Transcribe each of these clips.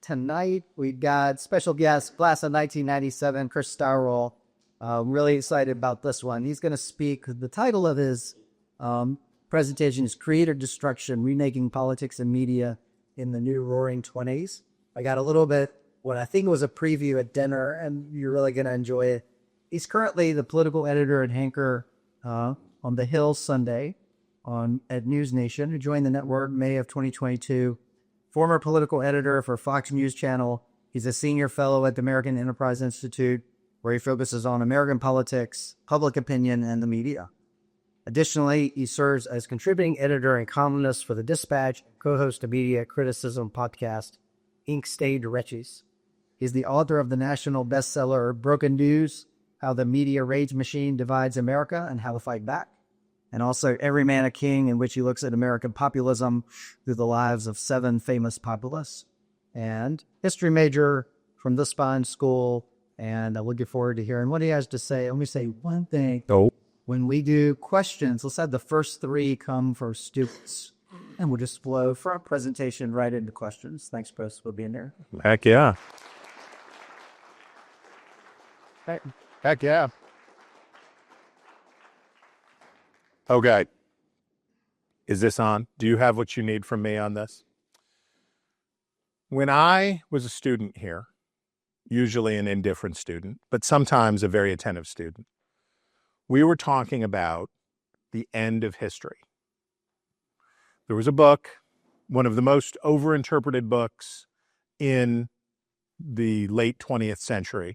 tonight we got special guest, class of 1997, Chris Stirewalt. Really excited about this one. He's going to speak. The title of his presentation is Creator Destruction, Remaking Politics and Media in the New Roaring Twenties. I got a little bit, what I think was a preview at dinner, and you're really going to enjoy it. He's currently the political editor and anchor on The Hill Sunday at NewsNation, who joined the network in May of 2022. Former political editor for Fox News Channel. He's a senior fellow at the American Enterprise Institute, where he focuses on American politics, public opinion, and the media. Additionally, he serves as contributing editor and columnist for The Dispatch, co-host of media criticism podcast, Ink Stayed Wretches. He's the author of the national bestseller, Broken News, How the Media Rage Machine Divides America and How to Fight Back. And also Every Man a King, in which he looks at American populism through the lives of 7 famous populists. And history major from the Spine School. And I'm looking forward to hearing what he has to say. Let me say one thing. Oh. When we do questions, let's have the first 3 come for students. And we'll just flow from our presentation right into questions. Thanks, Chris, for being there. Heck yeah. Heck yeah. Okay. Is this on? Do you have what you need from me on this? When I was a student here, usually an indifferent student, but sometimes a very attentive student, we were talking about the end of history. There was a book, one of the most overinterpreted books in the late 20th century,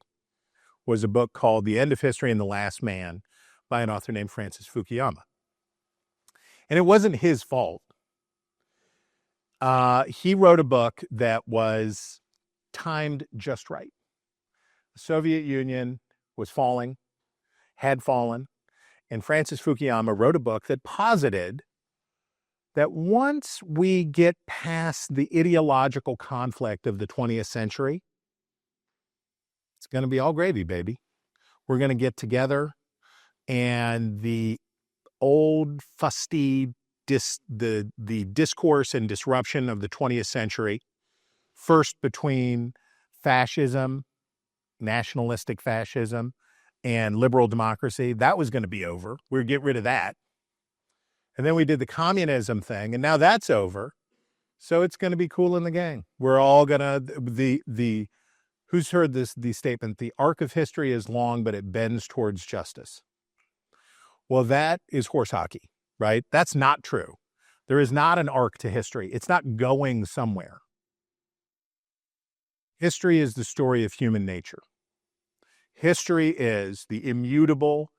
was a book called The End of History and the Last Man by an author named Francis Fukuyama. And it wasn't his fault. He wrote a book that was timed just right. The Soviet Union was falling, had fallen, and Francis Fukuyama wrote a book that posited that once we get past the ideological conflict of the 20th century, it's going to be all gravy, baby. We're going to get together, and the old fusty the discourse and disruption of the 20th century, first between fascism, nationalistic fascism, and liberal democracy, that was going to be over. We'd get rid of that. And then we did the communism thing, and now that's over. So it's going to be cool in the gang. We're all going to, who's heard the statement, the arc of history is long, but it bends towards justice. Well, that is horse hockey, right? That's not true. There is not an arc to history. It's not going somewhere. History is the story of human nature. History is the immutable,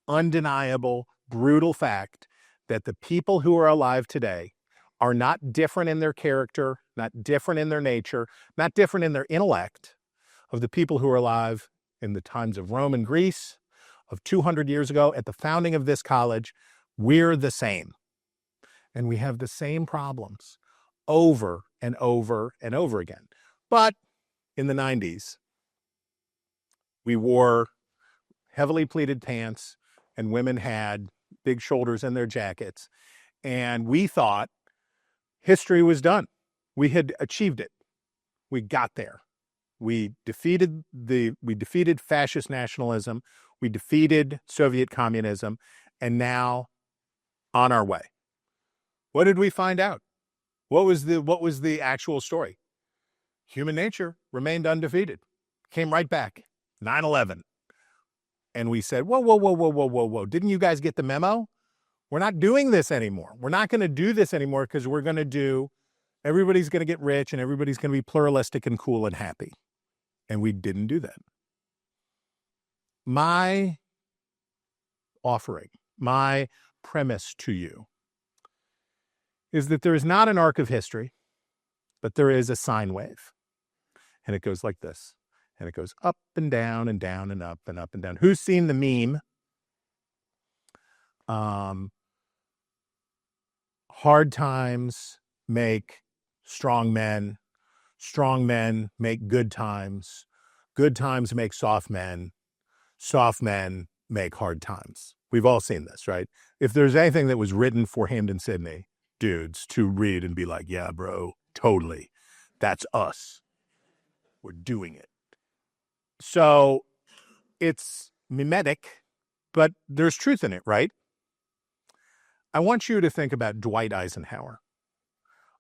undeniable, brutal fact that the people who are alive today are not different in their character, not different in their nature, not different in their intellect of the people who are alive in the times of Rome and Greece, of 200 years ago at the founding of this college. We're the same. And we have the same problems over and over and over again. But in the 90s, we wore heavily pleated pants and women had big shoulders in their jackets. And we thought history was done. We had achieved it. We got there. We defeated fascist nationalism. We defeated Soviet communism, and now on our way. What did we find out? What was the actual story? Human nature remained undefeated. Came right back. 9/11. And we said, whoa. Didn't you guys get the memo? We're not doing this anymore. We're not going to do this anymore because everybody's going to get rich and everybody's going to be pluralistic and cool and happy. And we didn't do that. My offering, my premise to you is that there is not an arc of history, but there is a sine wave. And it goes like this. And it goes up and down and down and up and up and down. Who's seen the meme? Hard times make strong men make good times make soft men make hard times. We've all seen this, right? If there's anything that was written for Hampden-Sydney dudes to read and be like, yeah, bro, totally, that's us. We're doing it. So it's mimetic, but there's truth in it, right? I want you to think about Dwight Eisenhower,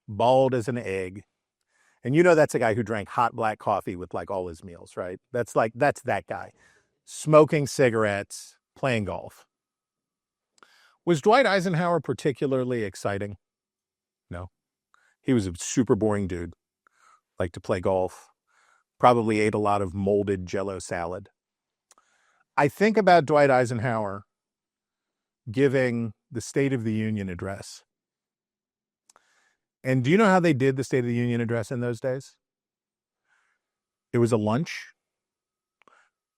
bald as an egg. And you know that's a guy who drank hot black coffee with like all his meals, right? That's that guy. Smoking cigarettes, playing golf. Was Dwight Eisenhower particularly exciting? No. He was a super boring dude. Liked to play golf. Probably ate a lot of molded Jell-O salad. I think about Dwight Eisenhower giving the State of the Union address. And do you know how they did the State of the Union address in those days? It was a lunch.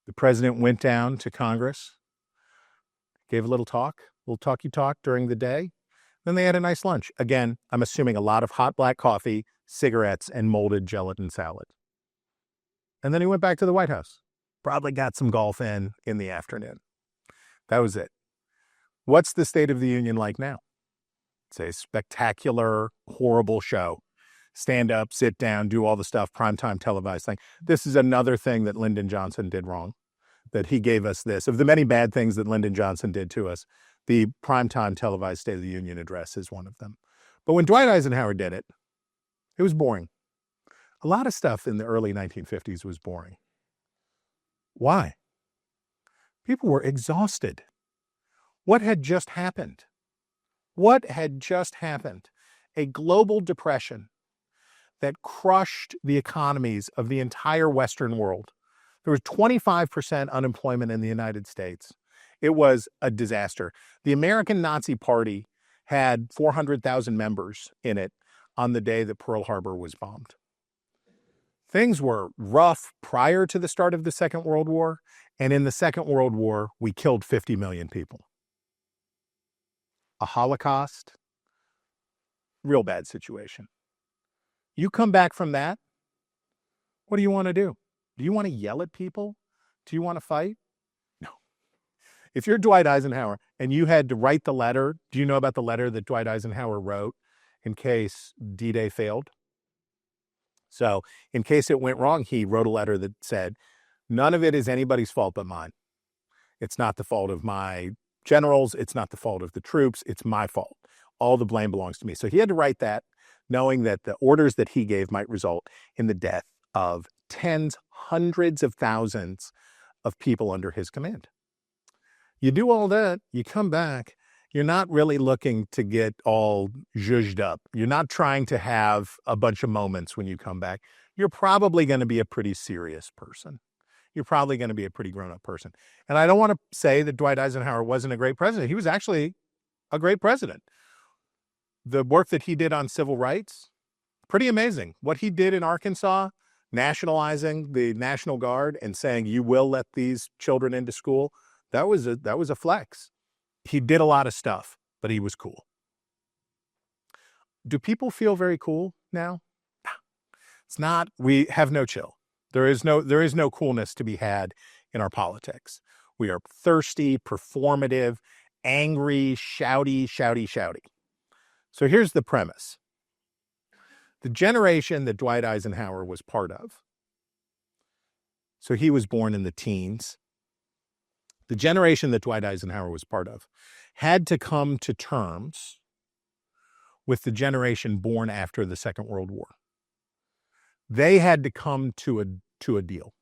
The president went down to Congress, gave a little talky talk during the day. Then they had a nice lunch. Again, I'm assuming a lot of hot black coffee, cigarettes, and molded gelatin salad. And then he went back to the White House. Probably got some golf in the afternoon. That was it. What's the State of the Union like now? It's a spectacular, horrible show. Stand up, sit down, do all the stuff, primetime televised thing. This is another thing that Lyndon Johnson did wrong, that he gave us this. Of the many bad things that Lyndon Johnson did to us, the primetime televised State of the Union address is one of them. But when Dwight Eisenhower did it, it was boring. A lot of stuff in the early 1950s was boring. Why? People were exhausted. What had just happened? What had just happened? A global depression that crushed the economies of the entire Western world. There was 25% unemployment in the United States. It was a disaster. The American Nazi Party had 400,000 members in it on the day that Pearl Harbor was bombed. Things were rough prior to the start of the Second World War, and in the Second World War, we killed 50 million people. A Holocaust, real bad situation. You come back from that, what do you want to do? Do you want to yell at people? Do you want to fight? No. If you're Dwight Eisenhower and you had to write the letter, do you know about the letter that Dwight Eisenhower wrote in case D-Day failed? So in case it went wrong, he wrote a letter that said, none of it is anybody's fault but mine. It's not the fault of my generals. It's not the fault of the troops. It's my fault. All the blame belongs to me. So he had to write that, knowing that the orders that he gave might result in the death of tens, hundreds of thousands of people under his command. You do all that, you come back, you're not really looking to get all zhuzhed up. You're not trying to have a bunch of moments when you come back. You're probably going to be a pretty serious person. You're probably going to be a pretty grown-up person. And I don't want to say that Dwight Eisenhower wasn't a great president. He was actually a great president. The work that he did on civil rights, pretty amazing. What he did in Arkansas, nationalizing the National Guard and saying, you will let these children into school, that was a flex. He did a lot of stuff, but he was cool. Do people feel very cool now? It's not. We have no chill. There is no coolness to be had in our politics. We are thirsty, performative, angry, shouty. So here's the premise. The generation that Dwight Eisenhower was part of, so he was born in the teens, the generation that Dwight Eisenhower was part of had to come to terms with the generation born after the Second World War. They had to come to a deal.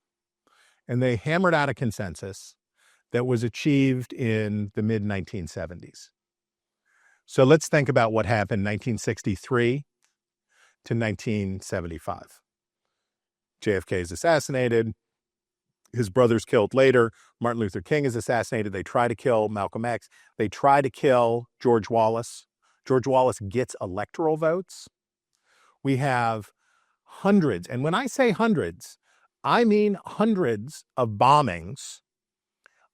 And they hammered out a consensus that was achieved in the mid-1970s. So let's think about what happened 1963 to 1975. JFK is assassinated. His brother's killed later. Martin Luther King is assassinated. They try to kill Malcolm X. They try to kill George Wallace. George Wallace gets electoral votes. We have hundreds, and when I say hundreds, I mean hundreds of bombings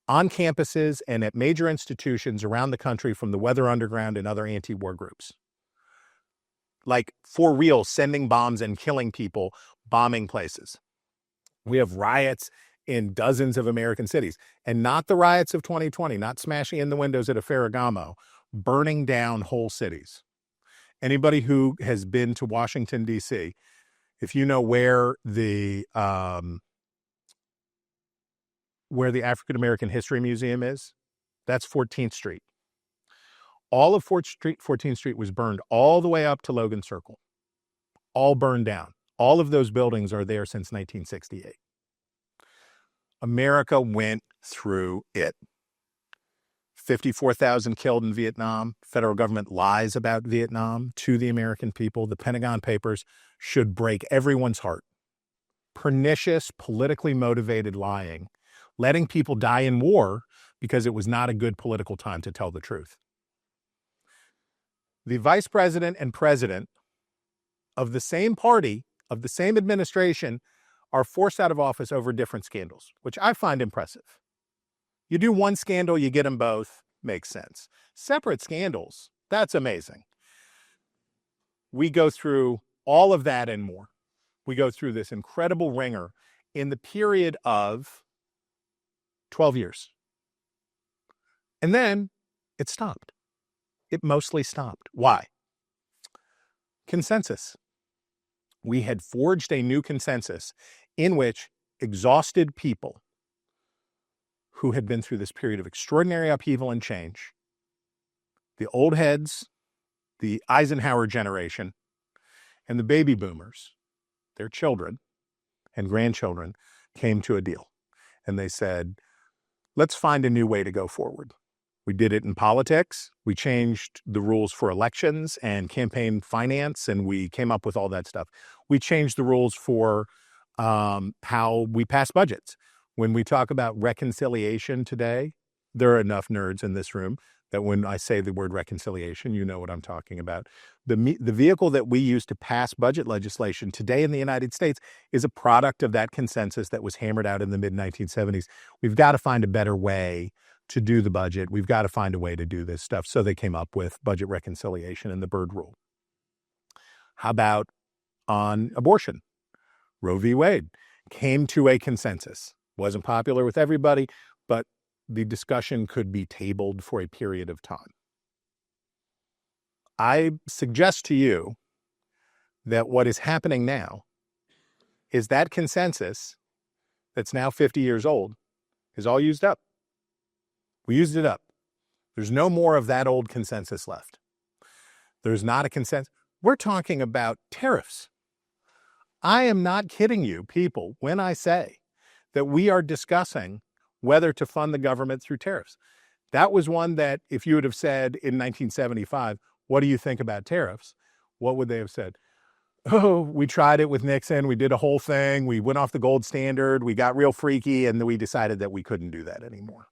on campuses and at major institutions around the country from the Weather Underground and other anti-war groups. Like, for real, sending bombs and killing people, bombing places. We have riots in dozens of American cities, and not the riots of 2020, not smashing in the windows at a Ferragamo, burning down whole cities. Anybody who has been to Washington, D.C., If you know where the African American History Museum is, that's 14th Street. All of 14th Street was burned all the way up to Logan Circle. All burned down. All of those buildings are there since 1968. America went through it. 54,000 killed in Vietnam. Federal government lies about Vietnam to the American people. The Pentagon Papers should break everyone's heart. Pernicious, politically motivated lying, letting people die in war because it was not a good political time to tell the truth. The vice president and president of the same party, of the same administration, are forced out of office over different scandals, which I find impressive. You do one scandal, you get them both, makes sense. Separate scandals, that's amazing. We go through all of that and more. We go through this incredible ringer in the period of 12 years. And then it stopped. It mostly stopped. Why? Consensus. We had forged a new consensus in which exhausted people who had been through this period of extraordinary upheaval and change, the old heads, the Eisenhower generation, and the baby boomers, their children and grandchildren, came to a deal. And they said, let's find a new way to go forward. We did it in politics. We changed the rules for elections and campaign finance, and we came up with all that stuff. We changed the rules for how we pass budgets. When we talk about reconciliation today, there are enough nerds in this room that when I say the word reconciliation, you know what I'm talking about. The vehicle that we use to pass budget legislation today in the United States is a product of that consensus that was hammered out in the mid-1970s. We've got to find a better way to do the budget. We've got to find a way to do this stuff. So they came up with budget reconciliation and the Byrd Rule. How about on abortion? Roe v. Wade came to a consensus. Wasn't popular with everybody, but the discussion could be tabled for a period of time. I suggest to you that what is happening now is that consensus that's now 50 years old is all used up. We used it up. There's no more of that old consensus left. There's not a consensus. We're talking about tariffs. I am not kidding you, people, when I say that we are discussing whether to fund the government through tariffs. That was one that if you would have said in 1975, what do you think about tariffs? What would they have said? Oh, we tried it with Nixon. We did a whole thing. We went off the gold standard. We got real freaky, and then we decided that we couldn't do that anymore.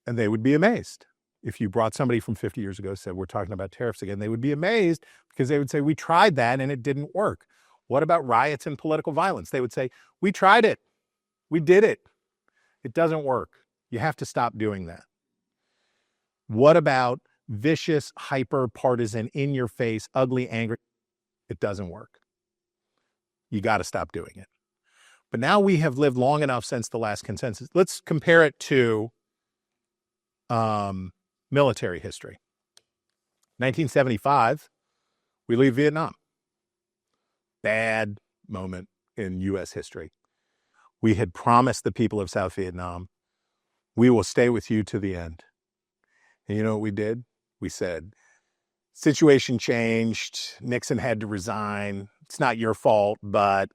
And they would be amazed. If you brought somebody from 50 years ago and said, we're talking about tariffs again, they would be amazed because they would say, we tried that and it didn't work. What about riots and political violence? They would say, we tried it. We did it. It doesn't work. You have to stop doing that. What about vicious, hyper-partisan, in-your-face, ugly, angry? It doesn't work. You got to stop doing it. But now we have lived long enough since the last consensus. Let's compare it to military history. 1975, we leave Vietnam. Bad moment in U.S. history. We had promised the people of South Vietnam, we will stay with you to the end. And you know what we did? We said, situation changed. Nixon had to resign. It's not your fault, but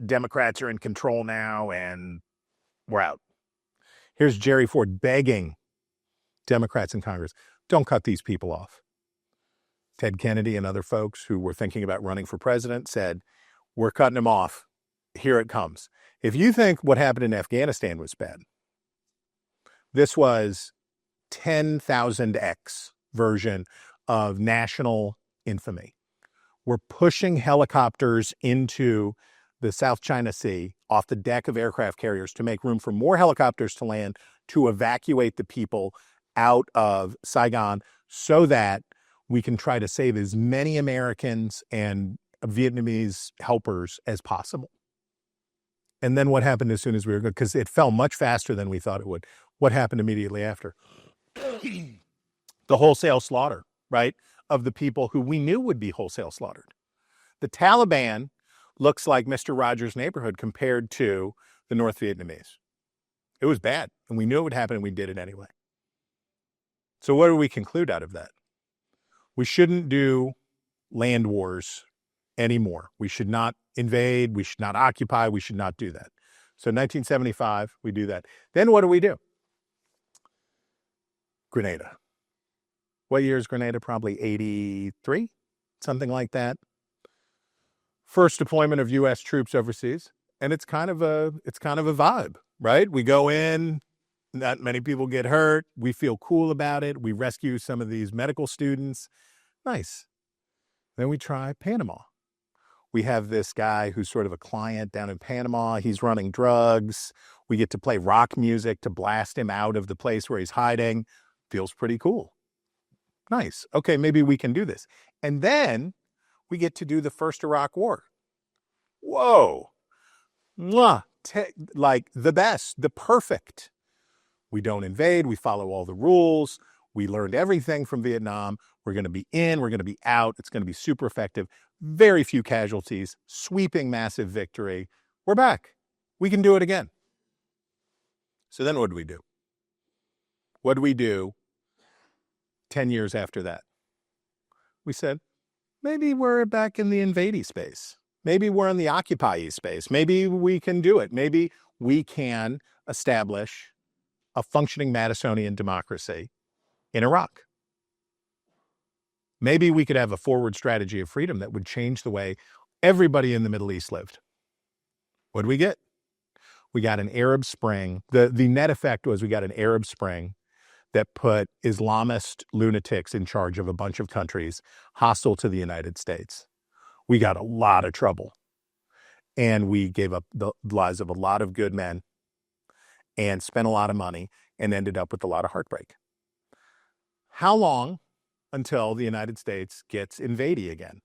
Democrats are in control now and we're out. Here's Jerry Ford begging Democrats in Congress, don't cut these people off. Ted Kennedy and other folks who were thinking about running for president said, we're cutting them off. Here it comes. If you think what happened in Afghanistan was bad, this was 10,000x version of national infamy. We're pushing helicopters into the South China Sea off the deck of aircraft carriers to make room for more helicopters to land to evacuate the people out of Saigon so that we can try to save as many Americans and Vietnamese helpers as possible. And then what happened as soon as we were good? Because it fell much faster than we thought it would. What happened immediately after? The wholesale slaughter, right, of the people who we knew would be wholesale slaughtered. The Taliban looks like Mr. Rogers' Neighborhood compared to the North Vietnamese. It was bad, and we knew it would happen, and we did it anyway. So what do we conclude out of that? We shouldn't do land wars anymore. We should not invade. We should not occupy. We should not do that. So 1975, we do that. Then what do? Grenada. What year is Grenada? Probably 83, something like that. First deployment of U.S. troops overseas, and it's kind of a vibe, right? We go in, not many people get hurt. We feel cool about it. We rescue some of these medical students. Nice. Then we try Panama. We have this guy who's sort of a client down in Panama. He's running drugs. We get to play rock music to blast him out of the place where he's hiding. Feels pretty cool. Nice. Okay, maybe we can do this. And then we get to do the first Iraq War. Whoa. Mwah. Like the best, the perfect. We don't invade. We follow all the rules. We learned everything from Vietnam. We're going to be in. We're going to be out. It's going to be super effective. Very few casualties. Sweeping massive victory. We're back. We can do it again. So then what do we do? What do we do 10 years after that? We said, maybe we're back in the invadee space. Maybe we're in the occupyee space. Maybe we can do it. Maybe we can establish a functioning Madisonian democracy in Iraq. Maybe we could have a forward strategy of freedom that would change the way everybody in the Middle East lived. What did we get? We got an Arab Spring. The net effect was we got an Arab Spring that put Islamist lunatics in charge of a bunch of countries hostile to the United States. We got a lot of trouble. And we gave up the lives of a lot of good men and spent a lot of money and ended up with a lot of heartbreak. How long until the United States gets invadey again?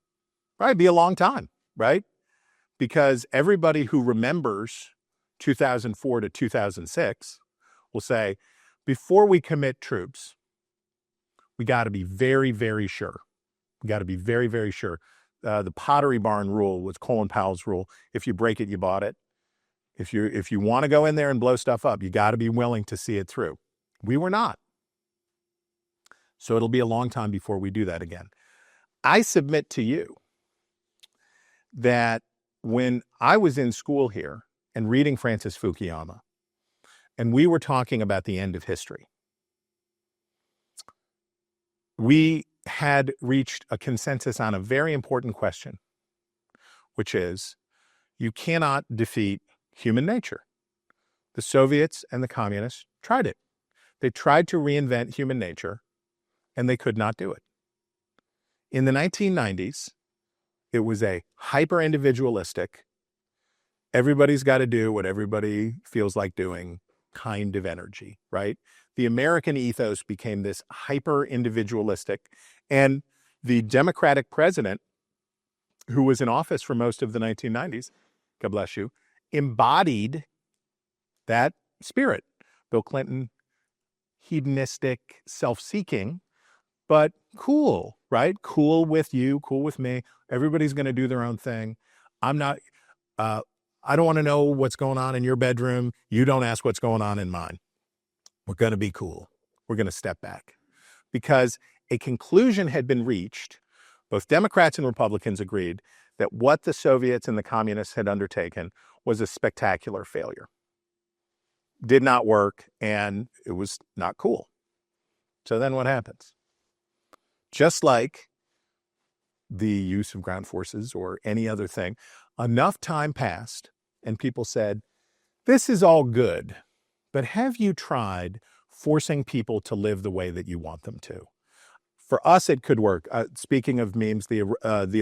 Probably be a long time, right? Because everybody who remembers 2004 to 2006 will say, before we commit troops, we got to be very, very sure. We got to be very, very sure. The Pottery Barn rule was Colin Powell's rule. If you break it, you bought it. If you want to go in there and blow stuff up, you got to be willing to see it through. We were not. So it'll be a long time before we do that again. I submit to you that when I was in school here and reading Francis Fukuyama, and we were talking about the end of history, we had reached a consensus on a very important question, which is, you cannot defeat human nature. The Soviets and the communists tried it. They tried to reinvent human nature, and they could not do it. In the 1990s, it was a hyper-individualistic, everybody's got to do what everybody feels like doing kind of energy, right? The American ethos became this hyper-individualistic, and the Democratic president, who was in office for most of the 1990s, God bless you, embodied that spirit. Bill Clinton, hedonistic, self-seeking, but cool, right? Cool with you, cool with me. Everybody's going to do their own thing. I don't want to know what's going on in your bedroom. You don't ask what's going on in mine. We're going to be cool. We're going to step back. Because a conclusion had been reached. Both Democrats and Republicans agreed that what the Soviets and the communists had undertaken was a spectacular failure. Did not work, and it was not cool. So then what happens? Just like the use of ground forces or any other thing, enough time passed and people said, this is all good, but have you tried forcing people to live the way that you want them to? For us, it could work. Speaking of memes, the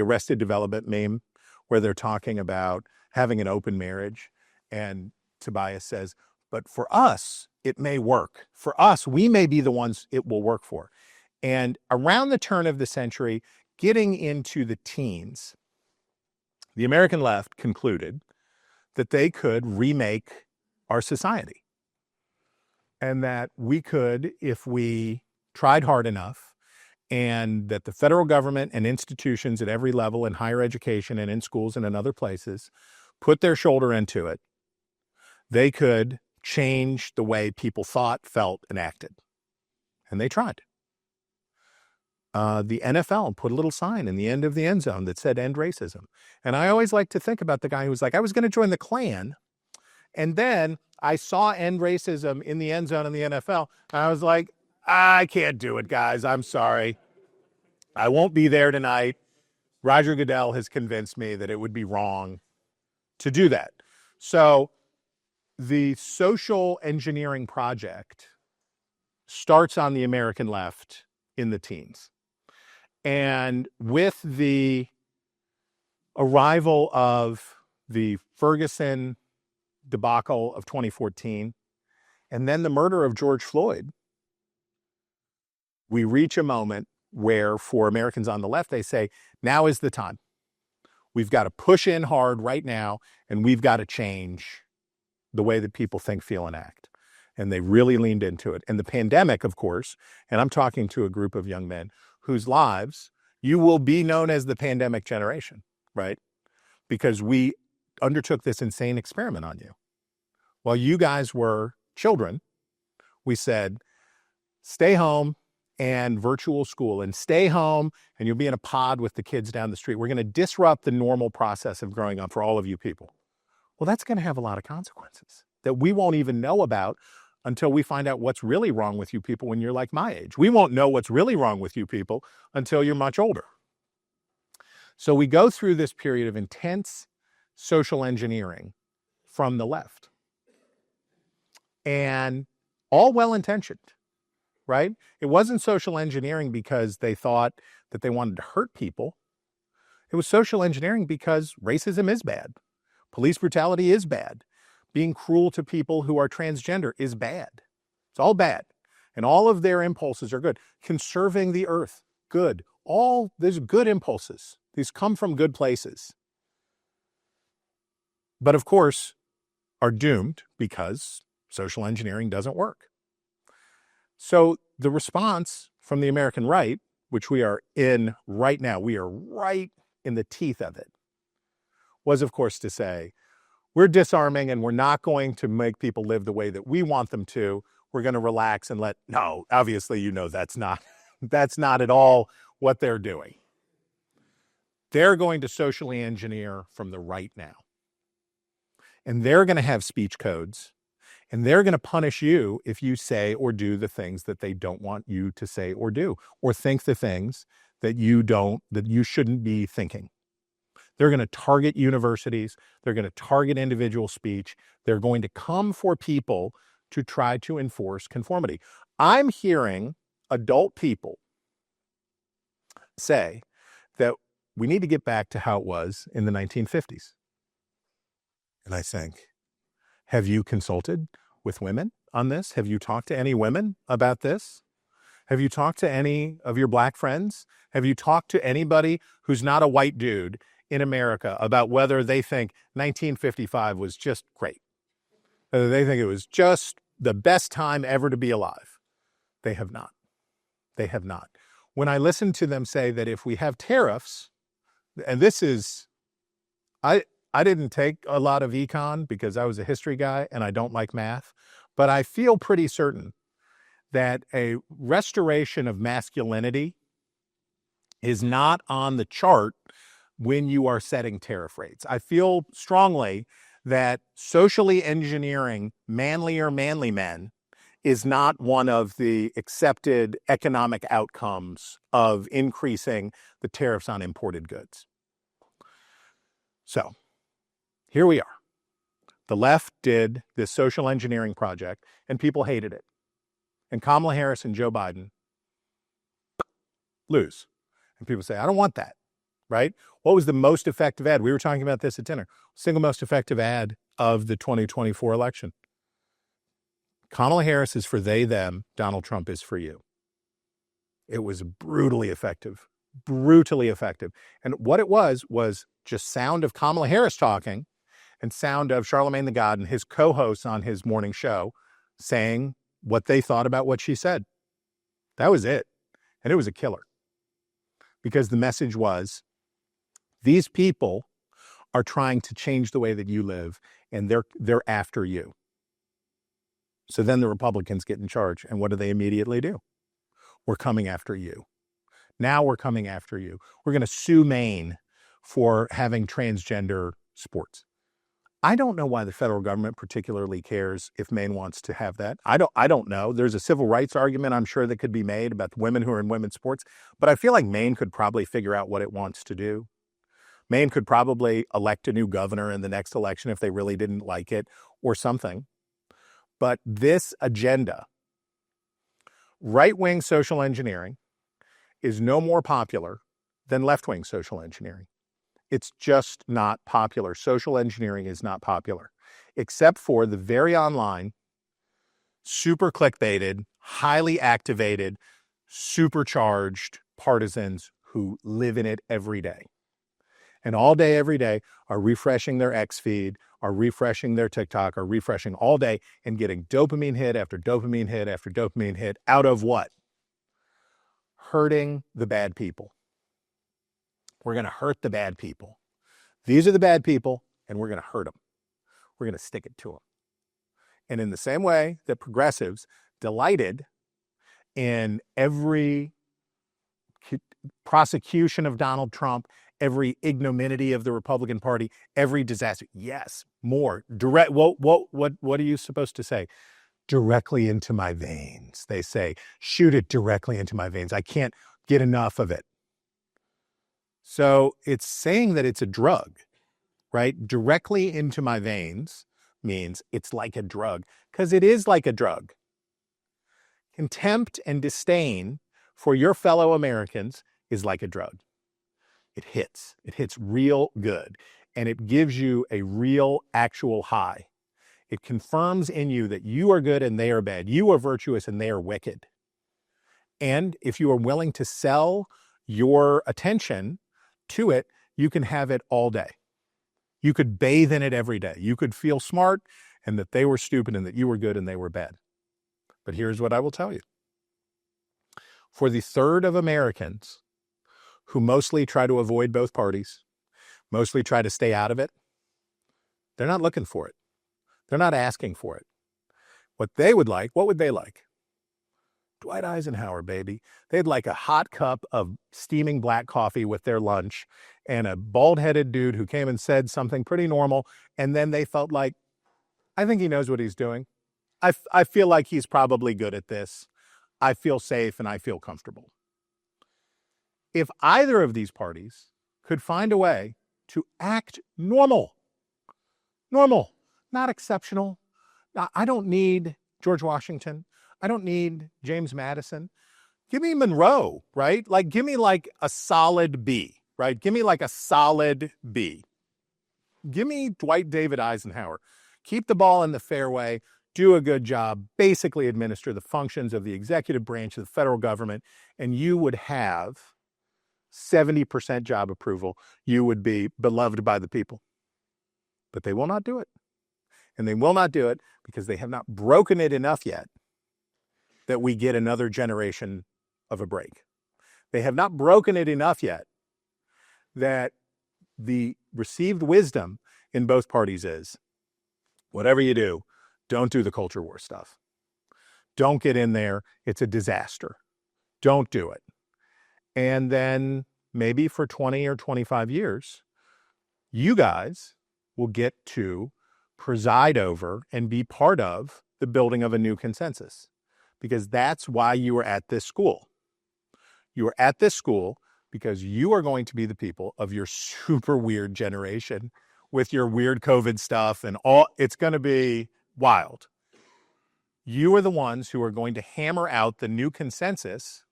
Arrested Development meme, where they're talking about having an open marriage, and Tobias says, but for us, it may work. For us, we may be the ones it will work for. And around the turn of the century, getting into the teens, the American left concluded that they could remake our society. And that we could, if we tried hard enough and that the federal government and institutions at every level in higher education and in schools and in other places put their shoulder into it, they could change the way people thought, felt, and acted. And they tried. The NFL put a little sign in the end of the end zone that said end racism. And I always like to think about the guy who was like, I was going to join the Klan, and then I saw end racism in the end zone in the NFL. And I was like, I can't do it, guys. I'm sorry. I won't be there tonight. Roger Goodell has convinced me that it would be wrong to do that. So the social engineering project starts on the American left in the teens. And with the arrival of the Ferguson debacle of 2014, and then the murder of George Floyd, we reach a moment where, for Americans on the left, they say, now is the time. We've got to push in hard right now, and we've got to change the way that people think, feel, and act. And they really leaned into it. And the pandemic, of course, and I'm talking to a group of young men whose lives, you will be known as the pandemic generation, right? Because we undertook this insane experiment on you. While you guys were children, we said, stay home and virtual school, and stay home and you'll be in a pod with the kids down the street. We're going to disrupt the normal process of growing up for all of you people. Well, that's going to have a lot of consequences that we won't even know about until we find out what's really wrong with you people when you're like my age. We won't know what's really wrong with you people until you're much older. So we go through this period of intense social engineering from the left. And all well-intentioned, right? It wasn't social engineering because they thought that they wanted to hurt people. It was social engineering because racism is bad. Police brutality is bad. Being cruel to people who are transgender is bad. It's all bad. And all of their impulses are good. Conserving the earth, good. All these good impulses. These come from good places. But of course, are doomed because social engineering doesn't work. So the response from the American right, which we are in right now, we are right in the teeth of it, was of course to say, we're disarming and we're not going to make people live the way that we want them to. We're going to relax and no, obviously, you know, that's not at all what they're doing. They're going to socially engineer from the right now. And they're going to have speech codes, and they're going to punish you if you say or do the things that they don't want you to say or do, or think the things that you shouldn't be thinking. They're going to target universities. They're going to target individual speech. They're going to come for people to try to enforce conformity. I'm hearing adult people say that we need to get back to how it was in the 1950s. And I think, have you consulted with women on this? Have you talked to any women about this? Have you talked to any of your black friends? Have you talked to anybody who's not a white dude in America about whether they think 1955 was just great? Whether they think it was just the best time ever to be alive? They have not. They have not. When I listen to them say that if we have tariffs, and this is, I didn't take a lot of econ because I was a history guy and I don't like math, but I feel pretty certain that a restoration of masculinity is not on the chart when you are setting tariff rates. I feel strongly that socially engineering manly men is not one of the accepted economic outcomes of increasing the tariffs on imported goods. So here we are. The left did this social engineering project and people hated it. And Kamala Harris and Joe Biden lose. And people say, I don't want that, right? What was the most effective ad? We were talking about this at dinner. Single most effective ad of the 2024 election. Kamala Harris is for they, them. Donald Trump is for you. It was brutally effective. And what it was just sound of Kamala Harris talking and sound of Charlemagne the God and his co-hosts on his morning show saying what they thought about what she said. That was it. And it was a killer. because the message was, these people are trying to change the way that you live, and they're after you. So then the Republicans get in charge, and what do they immediately do? We're coming after you. Now we're coming after you. We're going to sue Maine for having transgender sports. I don't know why the federal government particularly cares if Maine wants to have that. I don't know. There's a civil rights argument, I'm sure, that could be made about the women who are in women's sports, but I feel like Maine could probably figure out what it wants to do. Maine could probably elect a new governor in the next election if they really didn't like it or something. But this agenda, right-wing social engineering, is no more popular than left-wing social engineering. It's just not popular. Social engineering is not popular, except for the very online, super clickbaited, highly activated, supercharged partisans who live in it every day. And all day, every day, are refreshing their X feed, are refreshing their TikTok, are refreshing all day and getting dopamine hit after dopamine hit after dopamine hit out of what? Hurting the bad people. We're going to hurt the bad people. These are the bad people, and we're going to hurt them. We're going to stick it to them. And in the same way that progressives delighted in every prosecution of Donald Trump, every ignominy of the Republican Party, every disaster. Yes, more direct. What are you supposed to say? Directly into my veins. They say, shoot it directly into my veins. I can't get enough of it. So it's saying that it's a drug, right? Directly into my veins means it's like a drug, because it is like a drug. Contempt and disdain for your fellow Americans is like a drug. It hits real good, and it gives you a real, actual high. It confirms in you that you are good and they are bad. You are virtuous and they are wicked. And if you are willing to sell your attention to it, you can have it all day. You could bathe in it every day. You could feel smart and that they were stupid and that you were good and they were bad. But here's what I will tell you. For the third of Americans who mostly try to avoid both parties, mostly try to stay out of it, they're not looking for it. They're not asking for it. What they would like, what would they like? Dwight Eisenhower, baby. They'd like a hot cup of steaming black coffee with their lunch and a bald-headed dude who came and said something pretty normal, and then they felt like, I think he knows what he's doing. I feel like he's probably good at this. I feel safe and I feel comfortable. If either of these parties could find a way to act normal, not exceptional. I don't need George Washington. I don't need James Madison. Give me Monroe, right? Like, give me like a solid B, right? Give me like a solid B. Give me Dwight David Eisenhower. Keep the ball in the fairway, do a good job, basically administer the functions of the executive branch of the federal government, and you would have 70% job approval. You would be beloved by the people. But they will not do it. And they will not do it because they have not broken it enough yet that we get another generation of a break. They have not broken it enough yet that the received wisdom in both parties is, whatever you do, don't do the culture war stuff. Don't get in there. It's a disaster. Don't do it. And then maybe for 20 or 25 years, you guys will get to preside over and be part of the building of a new consensus, because that's why you are at this school. You are at this school because you are going to be the people of your super weird generation with your weird COVID stuff and all. It's going to be wild. You are the ones who are going to hammer out the new consensus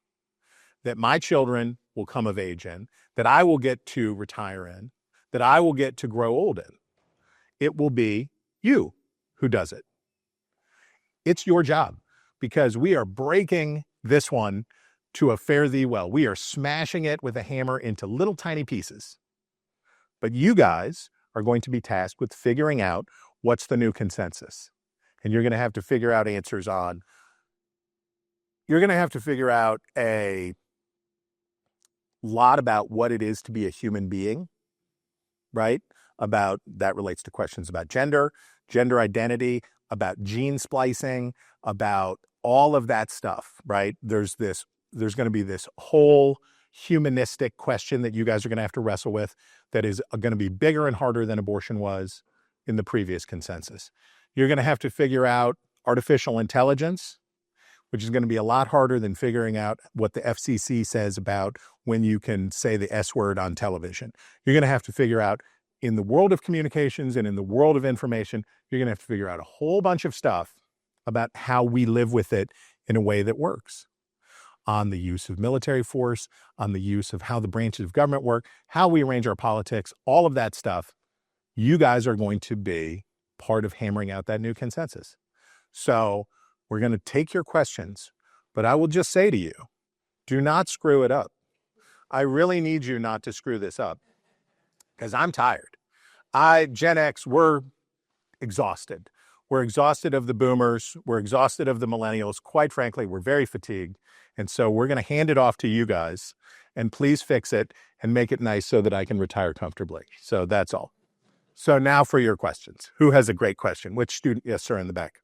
that my children will come of age in, that I will get to retire in, that I will get to grow old in. It will be you who does it. It's your job, because we are breaking this one to a fare thee well. We are smashing it with a hammer into little tiny pieces. But you guys are going to be tasked with figuring out what's the new consensus. And you're going to have to figure out answers on, you're going to have to figure out a lot about what it is to be a human being, right? About that relates to questions about gender, gender identity, about gene splicing, about all of that stuff, right? There's going to be this whole humanistic question that you guys are going to have to wrestle with that is going to be bigger and harder than abortion was in the previous consensus. You're going to have to figure out artificial intelligence, which is going to be a lot harder than figuring out what the FCC says about when you can say the S word on television. You're going to have to figure out, in the world of communications and in the world of information, you're going to have to figure out a whole bunch of stuff about how we live with it in a way that works. On the use of military force, on the use of how the branches of government work, how we arrange our politics, all of that stuff, you guys are going to be part of hammering out that new consensus. So we're going to take your questions, but I will just say to you, do not screw it up. I really need you not to screw this up because I'm tired. Gen X, we're exhausted. We're exhausted of the boomers. We're exhausted of the millennials. Quite frankly, we're very fatigued. And so we're going to hand it off to you guys, and please fix it and make it nice so that I can retire comfortably. So that's all. So now for your questions. Who has a great question? Which student? Yes, sir, in the back.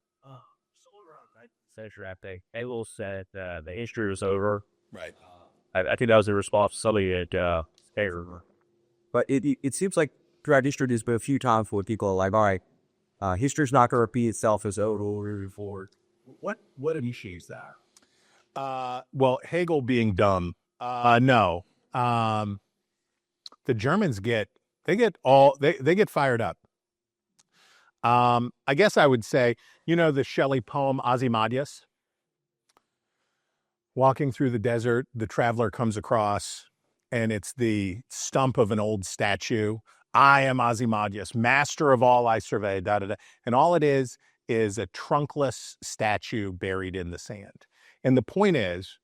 After Hegel said the history was over. Right. I think that was a response to somebody at Hegel. But it seems like throughout history, there's been a few times where people are like, all right, history's not going to repeat itself as over moving forward. What initiates that? Well, Hegel being dumb. No. The Germans get fired up. I guess I would say, the Shelley poem Ozymandias? Walking through the desert, the traveler comes across, and it's the stump of an old statue. I am Ozymandias, master of all I survey, da-da-da. And all it is a trunkless statue buried in the sand. And the point is,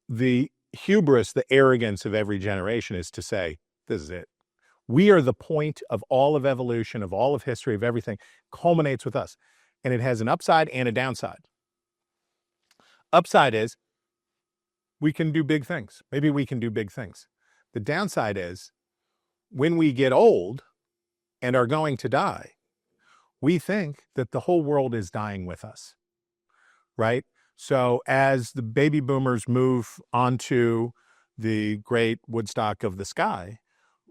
the hubris, the arrogance of every generation is to say, this is it. We are the point of all of evolution, of all of history, of everything, culminates with us. And it has an upside and a downside. Upside is we can do big things. Maybe we can do big things. The downside is when we get old and are going to die, we think that the whole world is dying with us, right? So as the baby boomers move onto the great Woodstock of the sky,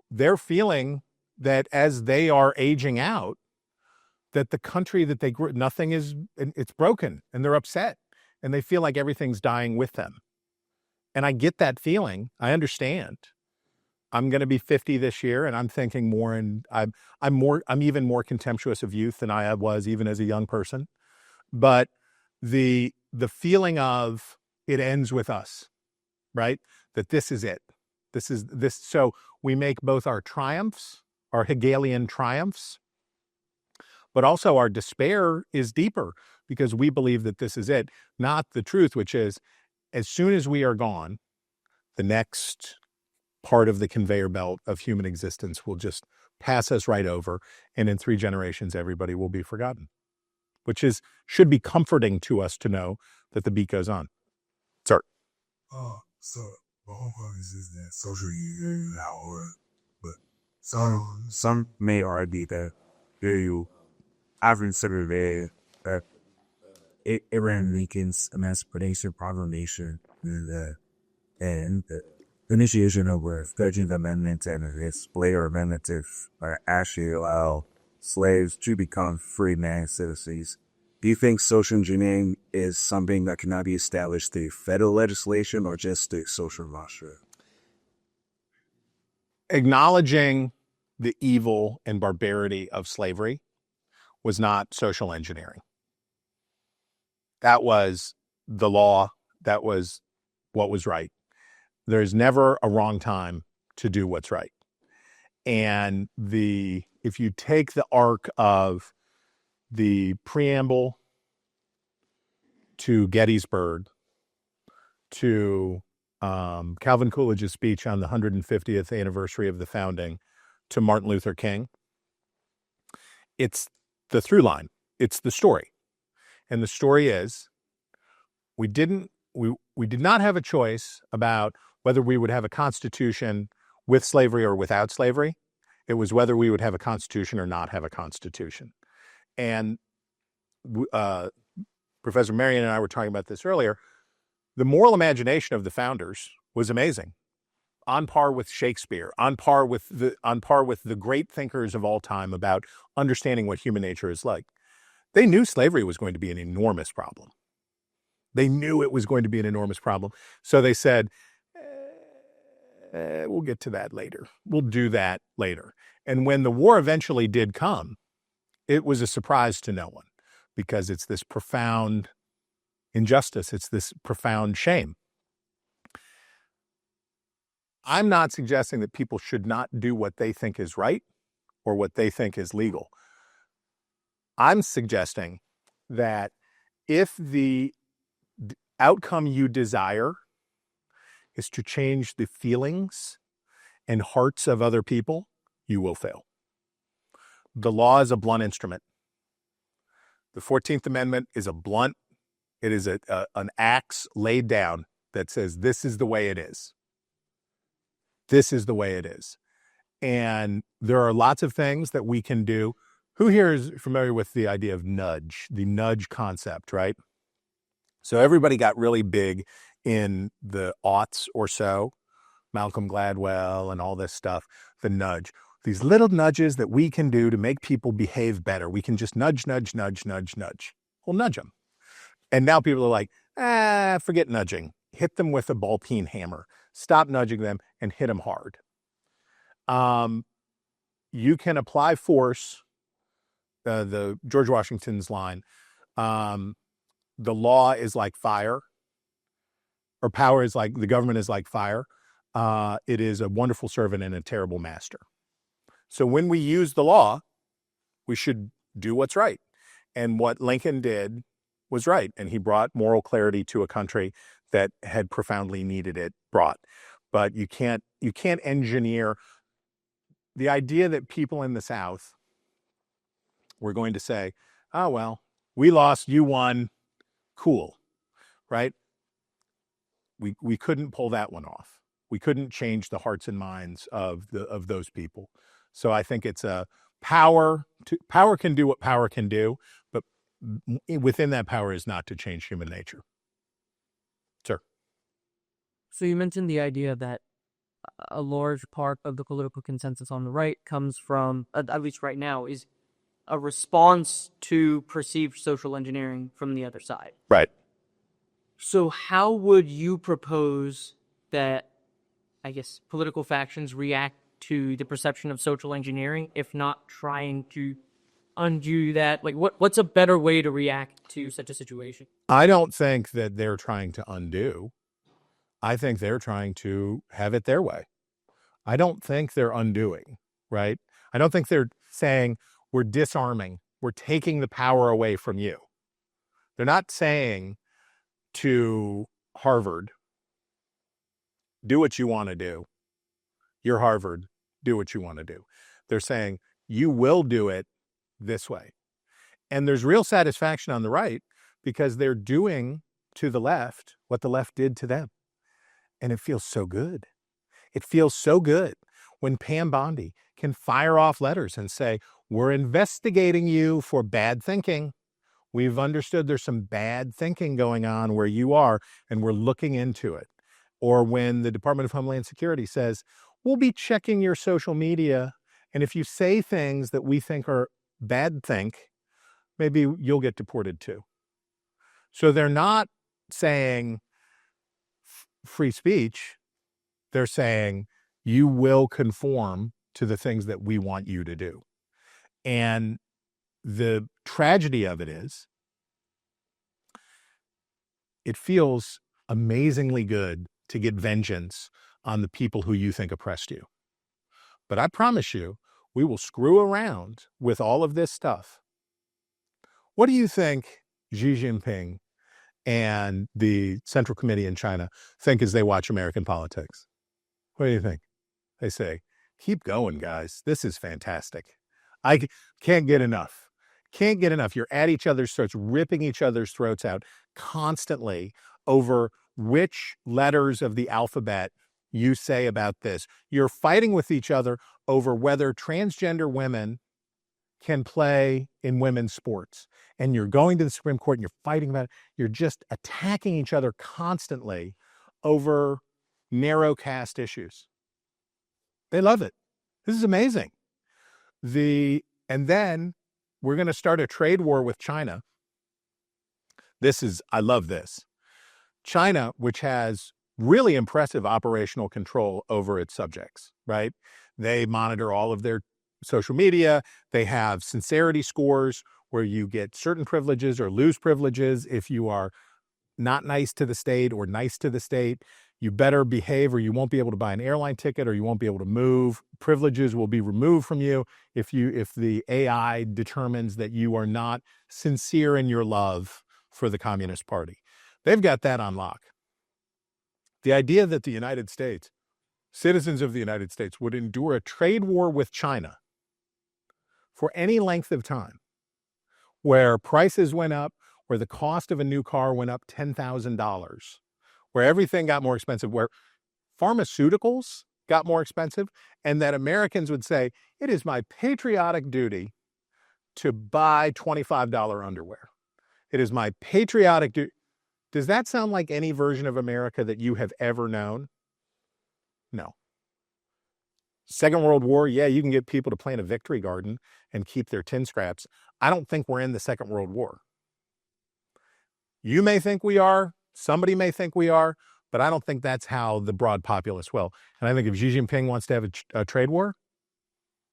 they're feeling that as they are aging out, that the country that they grew, it's broken, and they're upset, and they feel like everything's dying with them. And I get that feeling. I understand. I'm going to be 50 this year, and I'm thinking more, and I'm even more contemptuous of youth than I was even as a young person. But the feeling of it ends with us, right? That this is it. This. So we make both our triumphs, our Hegelian triumphs, but also our despair is deeper because we believe that this is it, not the truth, which is as soon as we are gone, the next part of the conveyor belt of human existence will just pass us right over. And in 3 generations, everybody will be forgotten, which should be comforting to us to know that the beat goes on. Sir. So the whole point is that social media power, but some may argue that I've surveyed that Abraham Lincoln's Emancipation Proclamation and the initiation of the 13th Amendment and its later amendments actually allow slaves to become free man citizens. Do you think social engineering is something that cannot be established through federal legislation or just through social muster? Acknowledging the evil and barbarity of slavery was not social engineering. That was the law. That was what was right. There's never a wrong time to do what's right. And if you take the arc of the preamble to Gettysburg, to Calvin Coolidge's speech on the 150th anniversary of the founding, to Martin Luther King, it's the through line. It's the story. And the story is we did not have a choice about whether we would have a constitution with slavery or without slavery. It was whether we would have a constitution or not have a constitution. And Professor Marion and I were talking about this earlier. The moral imagination of the founders was amazing, on par with Shakespeare, on par with the great thinkers of all time about understanding what human nature is like. They knew slavery was going to be an enormous problem. They knew it was going to be an enormous problem. So they said, we'll get to that later. We'll do that later. And when the war eventually did come, it was a surprise to no one, because it's this profound injustice. It's this profound shame. I'm not suggesting that people should not do what they think is right or what they think is legal. I'm suggesting that if the outcome you desire is to change the feelings and hearts of other people, you will fail. The law is a blunt instrument. The 14th Amendment is a blunt, it is an axe laid down that says, this is the way it is. This is the way it is. And there are lots of things that we can do. Who here is familiar with the idea of nudge, the nudge concept, right? So everybody got really big in the aughts or so, Malcolm Gladwell and all this stuff, the nudge. These little nudges that we can do to make people behave better. We can just nudge, nudge, nudge, nudge, nudge. We'll nudge them. And now people are like, forget nudging. Hit them with a ball-peen hammer. Stop nudging them and hit them hard. You can apply force, the George Washington's line, the law is like fire, or power is like, the government is like fire. It is a wonderful servant and a terrible master. So when we use the law, we should do what's right. And what Lincoln did was right. And he brought moral clarity to a country that had profoundly needed it brought. But you can't engineer the idea that people in the South were going to say, oh, well, we lost, you won, cool, right? We couldn't pull that one off. We couldn't change the hearts and minds of those people. So I think it's a power can do what power can do, but within that power is not to change human nature. Sir. So you mentioned the idea that a large part of the political consensus on the right comes from, at least right now, is a response to perceived social engineering from the other side. Right. So how would you propose that, I guess, political factions react to the perception of social engineering, if not trying to undo that? Like, what's a better way to react to such a situation? I don't think that they're trying to undo. I think they're trying to have it their way. I don't think they're undoing, right? I don't think they're saying we're disarming, we're taking the power away from you. They're not saying to Harvard, do what you want to do. You're Harvard, do what you want to do. They're saying you will do it this way. And there's real satisfaction on the right because they're doing to the left what the left did to them. And it feels so good. It feels so good when Pam Bondi can fire off letters and say, we're investigating you for bad thinking. We've understood there's some bad thinking going on where you are, and we're looking into it. Or when the Department of Homeland Security says, we'll be checking your social media, and if you say things that we think are bad maybe you'll get deported too. So they're not saying free speech. They're saying you will conform to the things that we want you to do. And the tragedy of it is, it feels amazingly good to get vengeance on the people who you think oppressed you. But I promise you, we will screw around with all of this stuff. What do you think Xi Jinping and the Central Committee in China think as they watch American politics? What do you think? They say, keep going, guys. This is fantastic. I can't get enough. Can't get enough. You're at each other's throats, ripping each other's throats out constantly over which letters of the alphabet you say about this. You're fighting with each other over whether transgender women can play in women's sports. And you're going to the Supreme Court and you're fighting about it. You're just attacking each other constantly over narrow caste issues. They love it. This is amazing. And then we're going to start a trade war with China. I love this. China, which has really impressive operational control over its subjects, right? They monitor all of their social media. They have sincerity scores where you get certain privileges or lose privileges if you are not nice to the state or nice to the state. You better behave or you won't be able to buy an airline ticket or you won't be able to move. Privileges will be removed from you if the AI determines that you are not sincere in your love for the Communist Party. They've got that on lock. The idea that the United States, citizens of the United States, would endure a trade war with China for any length of time, where prices went up, where the cost of a new car went up $10,000, where everything got more expensive, where pharmaceuticals got more expensive, and that Americans would say, it is my patriotic duty to buy $25 underwear. It is my patriotic duty. Does that sound like any version of America that you have ever known? No. Second World War, yeah, you can get people to plant a victory garden and keep their tin scraps. I don't think we're in the Second World War. You may think we are, somebody may think we are, but I don't think that's how the broad populace will. And I think if Xi Jinping wants to have a trade war,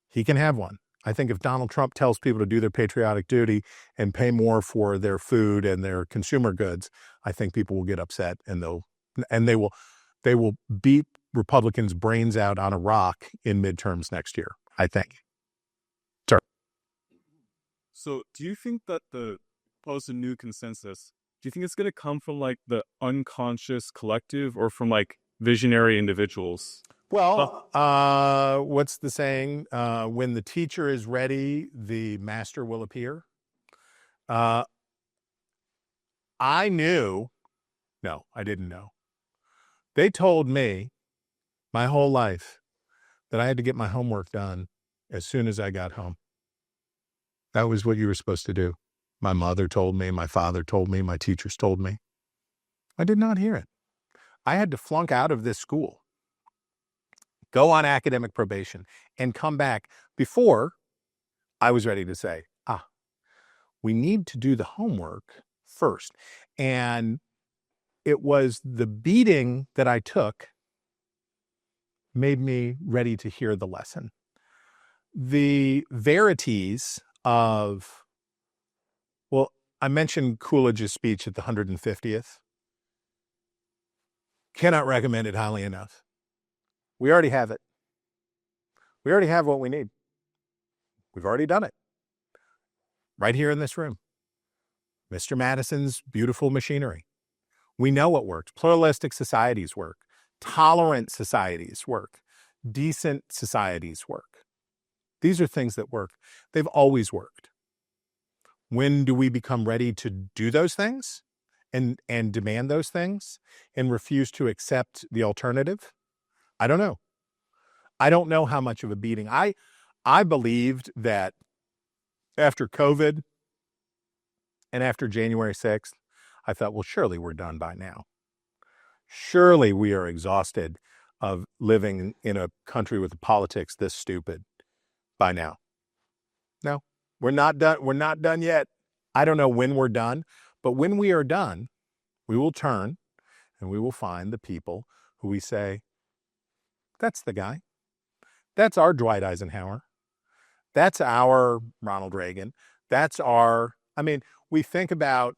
he can have one. I think if Donald Trump tells people to do their patriotic duty and pay more for their food and their consumer goods, I think people will get upset and they will beat Republicans' brains out on a rock in midterms next year, I think. Sir. So do you think that the proposed new consensus, do you think it's going to come from like the unconscious collective or from like visionary individuals? Well, what's the saying? When the teacher is ready, the master will appear. I didn't know. They told me my whole life that I had to get my homework done as soon as I got home. That was what you were supposed to do. My mother told me, my father told me, my teachers told me. I did not hear it. I had to flunk out of this school, go on academic probation, and come back before I was ready to say, we need to do the homework first. And it was the beating that I took made me ready to hear the lesson. The verities of, well, I mentioned Coolidge's speech at the 150th. Cannot recommend it highly enough. We already have it. We already have what we need. We've already done it. Right here in this room. Mr. Madison's beautiful machinery. We know what works. Pluralistic societies work. Tolerant societies work. Decent societies work. These are things that work. They've always worked. When do we become ready to do those things and demand those things and refuse to accept the alternative? I don't know. I don't know how much of a beating. I believed that after COVID and after January 6th, I thought, well, surely we're done by now. Surely we are exhausted of living in a country with politics this stupid by now. No, we're not done. We're not done yet. I don't know when we're done, but when we are done, we will turn and we will find the people who we say, that's the guy. That's our Dwight Eisenhower. That's our Ronald Reagan. We think about,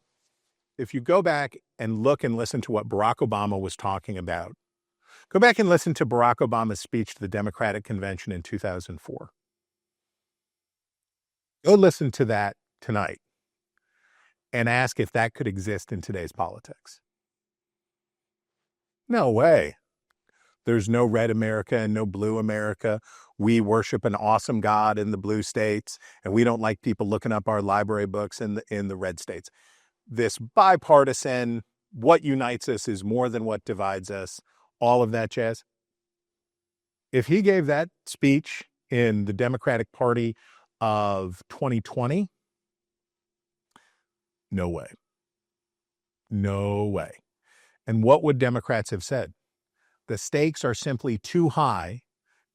if you go back and look and listen to what Barack Obama was talking about, go back and listen to Barack Obama's speech to the Democratic Convention in 2004. Go listen to that tonight and ask if that could exist in today's politics. No way. There's no red America and no blue America. We worship an awesome God in the blue states, and we don't like people looking up our library books in the red states. This bipartisan, what unites us is more than what divides us, all of that jazz. If he gave that speech in the Democratic Party of 2020, no way. No way. And what would Democrats have said? The stakes are simply too high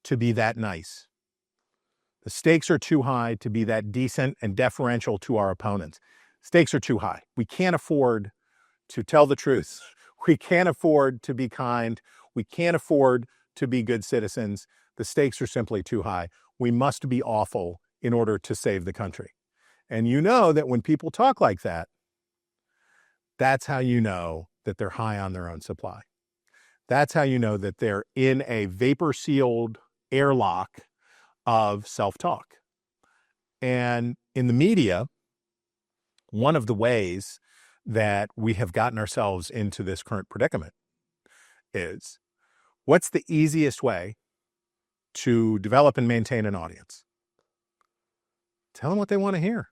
to be that nice. The stakes are too high to be that decent and deferential to our opponents. Stakes are too high. We can't afford to tell the truth. We can't afford to be kind. We can't afford to be good citizens. The stakes are simply too high. We must be awful in order to save the country. And you know that when people talk like that, that's how you know that they're high on their own supply. That's how you know that they're in a vapor-sealed airlock of self-talk. And in the media, one of the ways that we have gotten ourselves into this current predicament is, what's the easiest way to develop and maintain an audience? Tell them what they want to hear.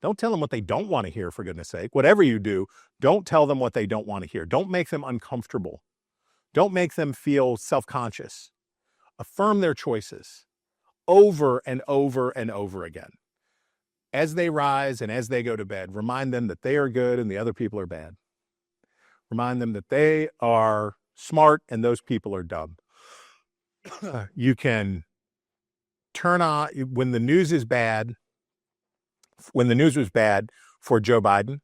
Don't tell them what they don't want to hear, for goodness sake. Whatever you do, don't tell them what they don't want to hear. Don't make them uncomfortable. Don't make them feel self-conscious. Affirm their choices over and over and over again. As they rise and as they go to bed, remind them that they are good and the other people are bad. Remind them that they are smart and those people are dumb. You can turn on, when the news is bad, when the news was bad for Joe Biden,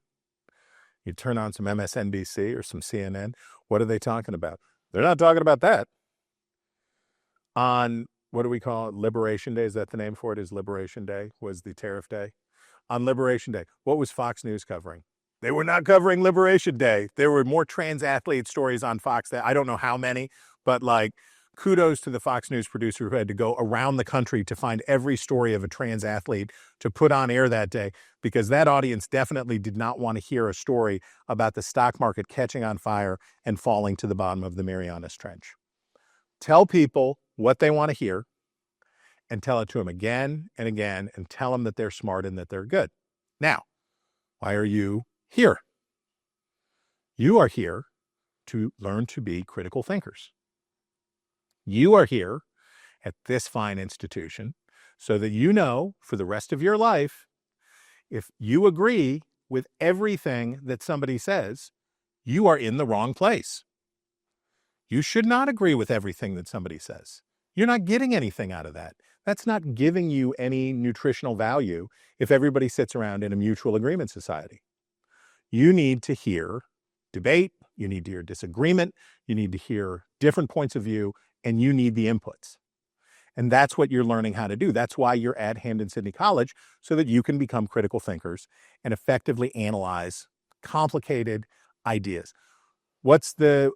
you turn on some MSNBC or some CNN. What are they talking about? They're not talking about that. On, what do we call it? Liberation Day. Is that the name for it? Is Liberation Day? Was the tariff day? On Liberation Day, what was Fox News covering? They were not covering Liberation Day. There were more trans athlete stories on Fox that I don't know how many, but like, kudos to the Fox News producer who had to go around the country to find every story of a trans athlete to put on air that day, because that audience definitely did not want to hear a story about the stock market catching on fire and falling to the bottom of the Marianas Trench. Tell people what they want to hear and tell it to them again and again, and tell them that they're smart and that they're good. Now, why are you here? You are here to learn to be critical thinkers. You are here at this fine institution so that you know for the rest of your life, if you agree with everything that somebody says, you are in the wrong place. You should not agree with everything that somebody says. You're not getting anything out of that. That's not giving you any nutritional value if everybody sits around in a mutual agreement society. You need to hear debate, you need to hear disagreement, you need to hear different points of view, and you need the inputs. And that's what you're learning how to do. That's why you're at Hampden-Sydney College, so that you can become critical thinkers and effectively analyze complicated ideas. What's the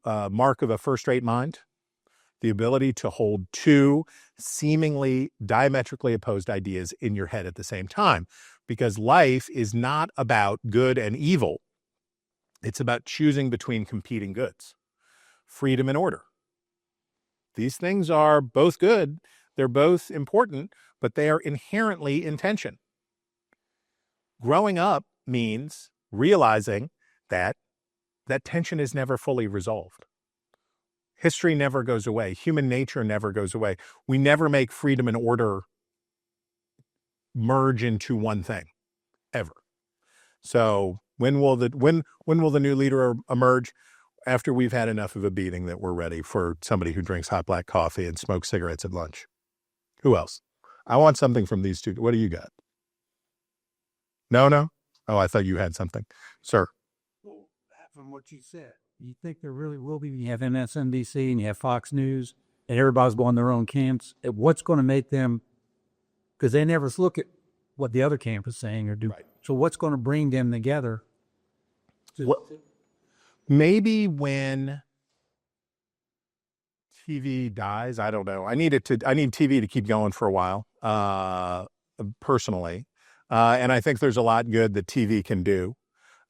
mark of a first-rate mind? The ability to hold two seemingly diametrically opposed ideas in your head at the same time. Because life is not about good and evil. It's about choosing between competing goods. Freedom and order. These things are both good, they're both important, but they are inherently in tension. Growing up means realizing that that tension is never fully resolved. History never goes away. Human nature never goes away. We never make freedom and order merge into one thing, ever. So when will the new leader emerge? After we've had enough of a beating that we're ready for somebody who drinks hot black coffee and smokes cigarettes at lunch. Who else? I want something from these two. What do you got? No? Oh, I thought you had something. Sir. From what you said, you think there really will be? You have MSNBC and you have Fox News, and everybody's going their own camps. What's going to make them, because they never look at what the other camp is saying or do. Right. So what's going to bring them together? Maybe when TV dies, I don't know. I need TV to keep going for a while, personally. And I think there's a lot good that TV can do.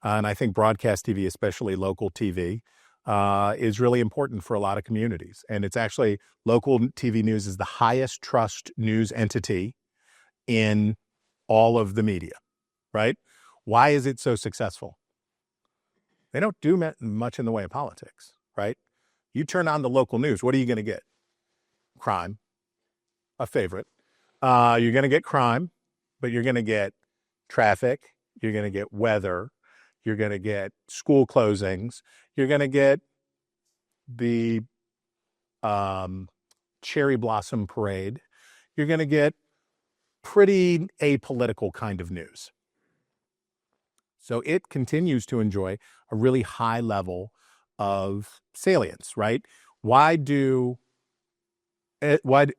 And I think broadcast TV, especially local TV, is really important for a lot of communities. And it's actually, local TV news is the highest trust news entity in all of the media, right? Why is it so successful? They don't do much in the way of politics, right? You turn on the local news, what are you going to get? crime, a favorite. You're going to get crime, but you're going to get traffic. You're going to get weather. You're going to get school closings. You're going to get the cherry blossom parade. You're going to get pretty apolitical kind of news. So it continues to enjoy a really high level of salience, right? Why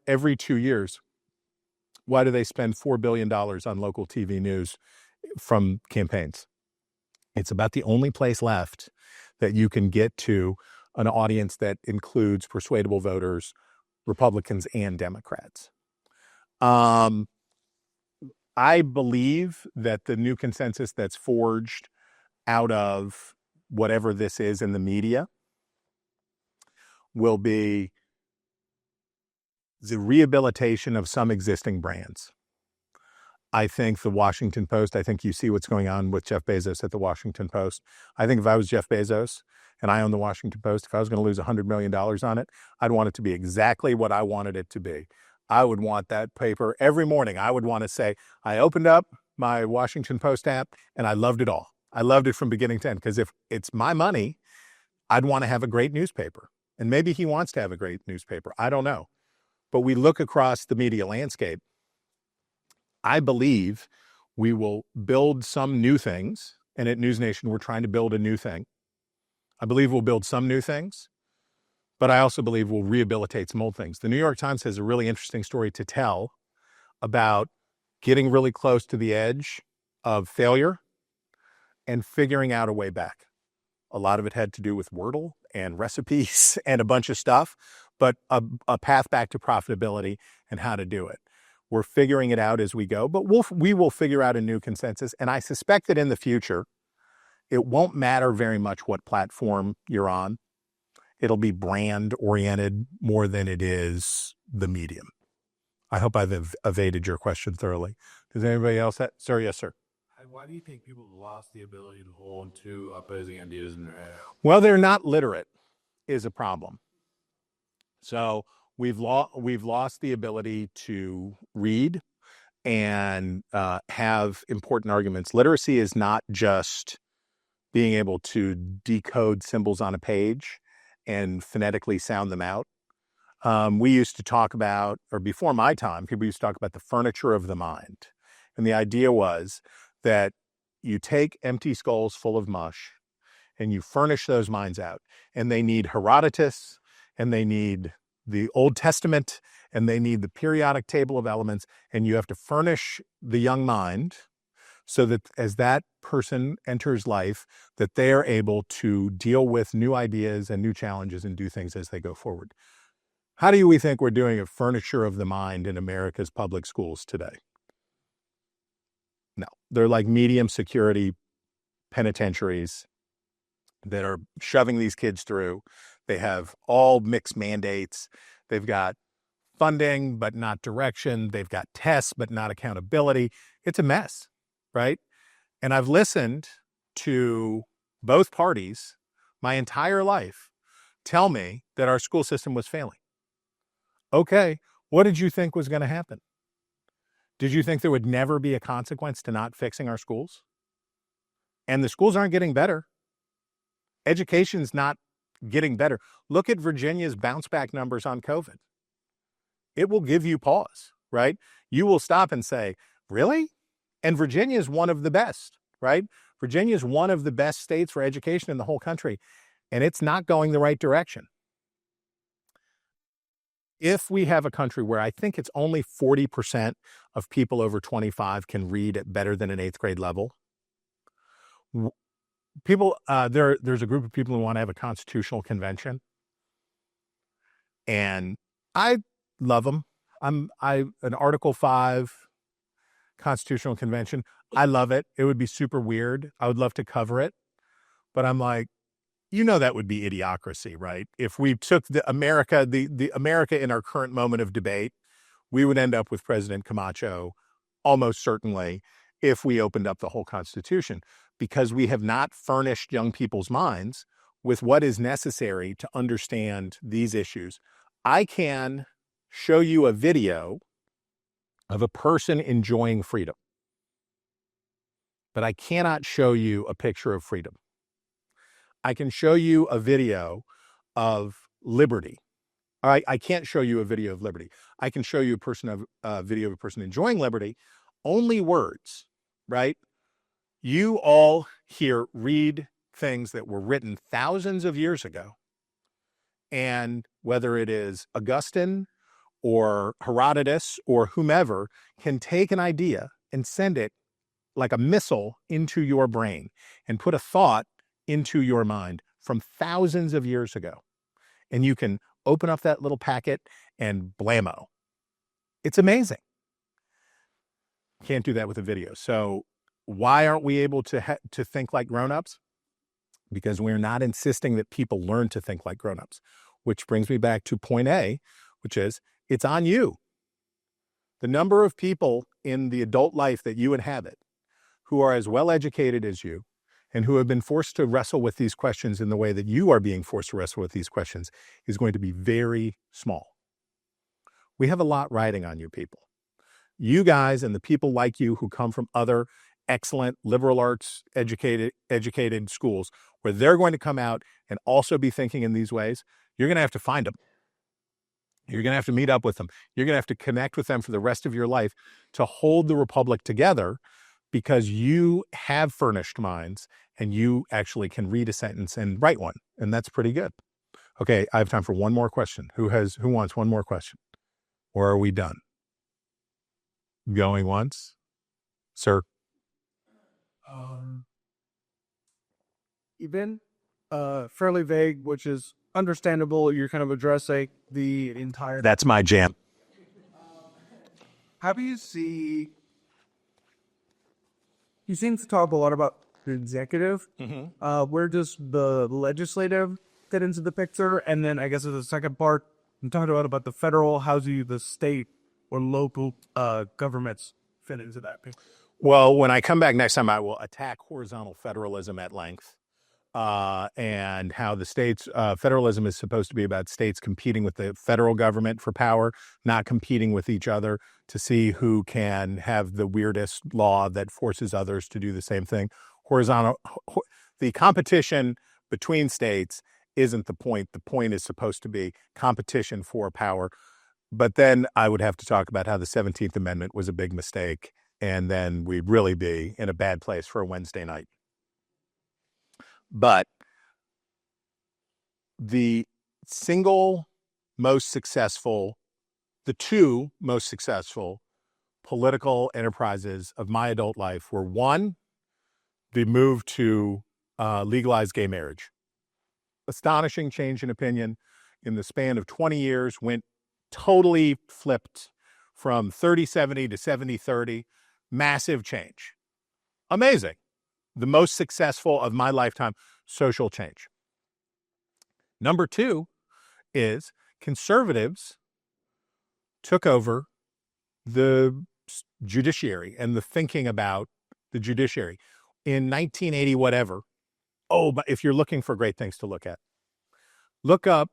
every 2 years, why do they spend $4 billion on local TV news from campaigns? It's about the only place left that you can get to an audience that includes persuadable voters, Republicans and Democrats. I believe that the new consensus that's forged out of whatever this is in the media will be the rehabilitation of some existing brands. I think the Washington Post, I think you see what's going on with Jeff Bezos at the Washington Post. I think if I was Jeff Bezos and I owned the Washington Post, if I was going to lose $100 million on it, I'd want it to be exactly what I wanted it to be. I would want that paper every morning. I would want to say, I opened up my Washington Post app and I loved it all. I loved it from beginning to end, because if it's my money, I'd want to have a great newspaper. And maybe he wants to have a great newspaper. I don't know. But we look across the media landscape. I believe we will build some new things. And at NewsNation, we're trying to build a new thing. I believe we'll build some new things, but I also believe we'll rehabilitate some old things. The New York Times has a really interesting story to tell about getting really close to the edge of failure and figuring out a way back. A lot of it had to do with Wordle and recipes and a bunch of stuff, but a path back to profitability and how to do it. We're figuring it out as we go, but we will figure out a new consensus. And I suspect that in the future, it won't matter very much what platform you're on. It'll be brand oriented more than it is the medium. I hope I've evaded your question thoroughly. Does anybody else have? Sir, yes, sir. Why do you think people have lost the ability to hold two opposing ideas in their head? Well, they're not literate is a problem. So we've lost the ability to read and have important arguments. Literacy is not just being able to decode symbols on a page and phonetically sound them out. We used to talk about, or before my time, people used to talk about the furniture of the mind. And the idea was that you take empty skulls full of mush and you furnish those minds out. And they need Herodotus, and they need the Old Testament, and they need the periodic table of elements. And you have to furnish the young mind so that as that person enters life, that they are able to deal with new ideas and new challenges and do things as they go forward. How do we think we're doing a furniture of the mind in America's public schools today? No, they're like medium security penitentiaries that are shoving these kids through. They have all mixed mandates. They've got funding, but not direction. They've got tests, but not accountability. It's a mess, right? And I've listened to both parties my entire life tell me that our school system was failing. Okay, what did you think was going to happen? Did you think there would never be a consequence to not fixing our schools? And the schools aren't getting better. Education's not getting better. Look at Virginia's bounce back numbers on COVID. It will give you pause, right? You will stop and say, really? And Virginia is one of the best, right? Virginia is one of the best states for education in the whole country, and it's not going the right direction. If we have a country where I think it's only 40% of people over 25 can read at better than an 8th grade level, there's a group of people who want to have a constitutional convention, and I love them. An Article 5 constitutional convention. I love it. It would be super weird. I would love to cover it, but I'm like, that would be idiocracy, right? If we took the America in our current moment of debate, we would end up with President Camacho almost certainly if we opened up the whole Constitution, because we have not furnished young people's minds with what is necessary to understand these issues. I can show you a video of a person enjoying freedom, but I cannot show you a picture of freedom. I can show you a video of liberty. I can't show you a video of liberty. I can show you a video of a person enjoying liberty, only words, right? You all here read things that were written thousands of years ago. And whether it is Augustine or Herodotus or whomever can take an idea and send it like a missile into your brain and put a thought into your mind from thousands of years ago. And you can open up that little packet and blammo. It's amazing. Can't do that with a video. So why aren't we able to think like grown-ups? Because we're not insisting that people learn to think like grown-ups, which brings me back to point A, which is it's on you. The number of people in the adult life that you inhabit who are as well educated as you and who have been forced to wrestle with these questions in the way that you are being forced to wrestle with these questions is going to be very small. We have a lot riding on you people. You guys and the people like you who come from other excellent liberal arts educated schools where they're going to come out and also be thinking in these ways, you're going to have to find them. You're going to have to meet up with them. You're going to have to connect with them for the rest of your life to hold the republic together, because you have furnished minds and you actually can read a sentence and write one. And that's pretty good. Okay, I have time for one more question. Who wants one more question? Or are we done? Going once? Sir? You've fairly vague, which is understandable. You're kind of addressing the entire... That's my jam. How do you see... You seem to talk a lot about the executive. Where does the legislative fit into the picture? And then I guess as a second part, I'm talking about the federal. How do the state or local governments fit into that picture? Well, when I come back next time, I will attack horizontal federalism at length, and how the states, federalism is supposed to be about states competing with the federal government for power, not competing with each other to see who can have the weirdest law that forces others to do the same thing. The competition between states isn't the point. The point is supposed to be competition for power. But then I would have to talk about how the 17th Amendment was a big mistake, and then we'd really be in a bad place for a Wednesday night. But the two most successful political enterprises of my adult life were, one, the move to legalize gay marriage. Astonishing change in opinion. In the span of 20 years, went totally flipped from 30-70 to 70-30. Massive change. Amazing. The most successful of my lifetime social change. Number two is conservatives took over the judiciary and the thinking about the judiciary in 1980, whatever. Oh, but if you're looking for great things to look at, look up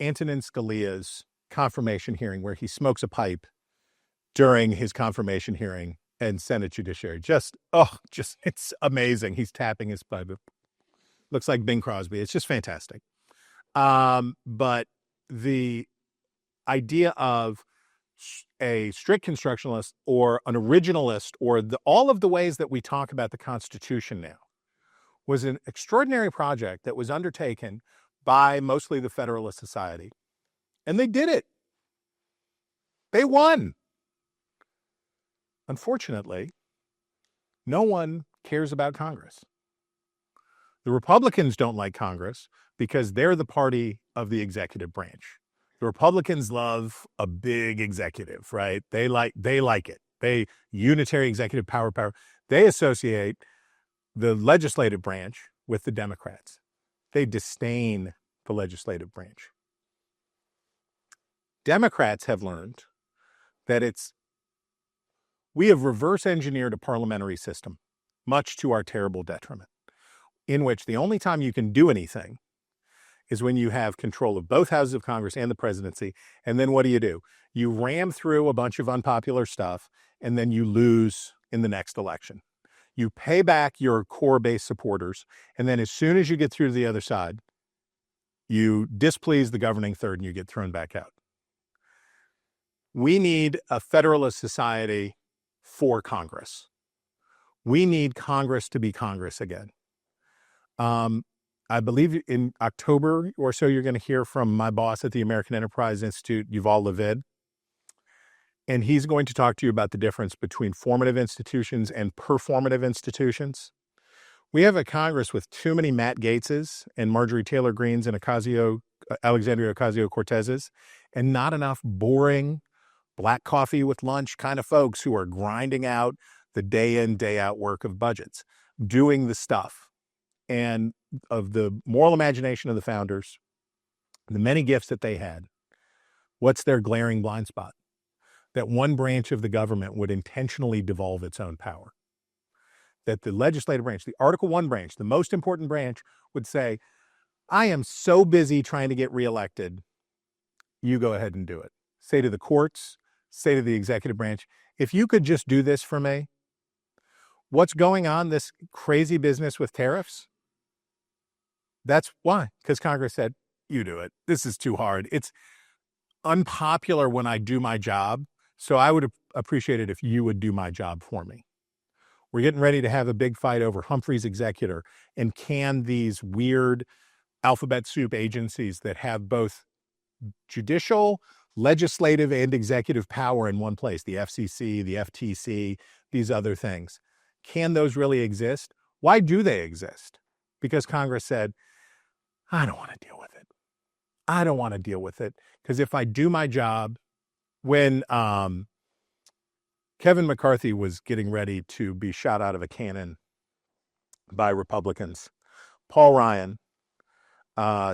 Antonin Scalia's confirmation hearing, where he smokes a pipe during his confirmation hearing and Senate Judiciary. It's amazing. He's tapping his pipe. Looks like Bing Crosby. It's just fantastic. But the idea of a strict constructionalist or an originalist, or all of the ways that we talk about the Constitution now, was an extraordinary project that was undertaken by mostly the Federalist Society. And they did it. They won. Unfortunately, no one cares about Congress. The Republicans don't like Congress because they're the party of the executive branch. The Republicans love a big executive, right? They like it. Unitary executive power. They associate the legislative branch with the Democrats. They disdain the legislative branch. Democrats have learned that we have reverse engineered a parliamentary system, much to our terrible detriment, in which the only time you can do anything is when you have control of both houses of Congress and the presidency. And then what do? You ram through a bunch of unpopular stuff, and then you lose in the next election. You pay back your core base supporters, and then as soon as you get through to the other side, you displease the governing third and you get thrown back out. We need a federalist society for Congress. We need Congress to be Congress again. I believe in October or so, you're going to hear from my boss at the American Enterprise Institute, Yuval Levin. And he's going to talk to you about the difference between formative institutions and performative institutions. We have a Congress with too many Matt Gaetzes and Marjorie Taylor Greenes and Alexandria Ocasio-Cortezes, and not enough boring black coffee with lunch kind of folks who are grinding out the day in, day out work of budgets, doing the stuff. And of the moral imagination of the founders, the many gifts that they had, what's their glaring blind spot? That one branch of the government would intentionally devolve its own power. That the legislative branch, the Article I branch, the most important branch, would say, I am so busy trying to get reelected, you go ahead and do it. Say to the courts, say to the executive branch, if you could just do this for me, what's going on, this crazy business with tariffs? That's why, because Congress said, you do it. This is too hard. It's unpopular when I do my job. So I would appreciate it if you would do my job for me. We're getting ready to have a big fight over Humphrey's executor, and can these weird alphabet soup agencies that have both judicial, legislative, and executive power in one place, the FCC, the FTC, these other things, can those really exist? Why do they exist? Because Congress said, I don't want to deal with it. I don't want to deal with it, because if I do my job, when Kevin McCarthy was getting ready to be shot out of a cannon by Republicans, Paul Ryan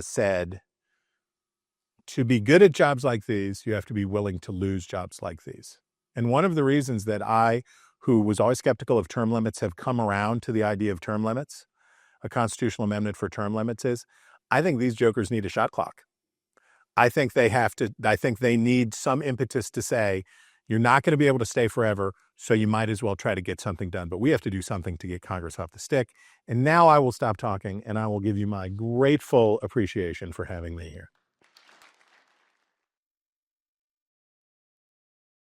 said, to be good at jobs like these, you have to be willing to lose jobs like these. And one of the reasons that I, who was always skeptical of term limits, have come around to the idea of term limits, a constitutional amendment for term limits, is I think these jokers need a shot clock. I think they need some impetus to say, you're not going to be able to stay forever, so you might as well try to get something done. But we have to do something to get Congress off the stick. And now I will stop talking, and I will give you my grateful appreciation for having me here.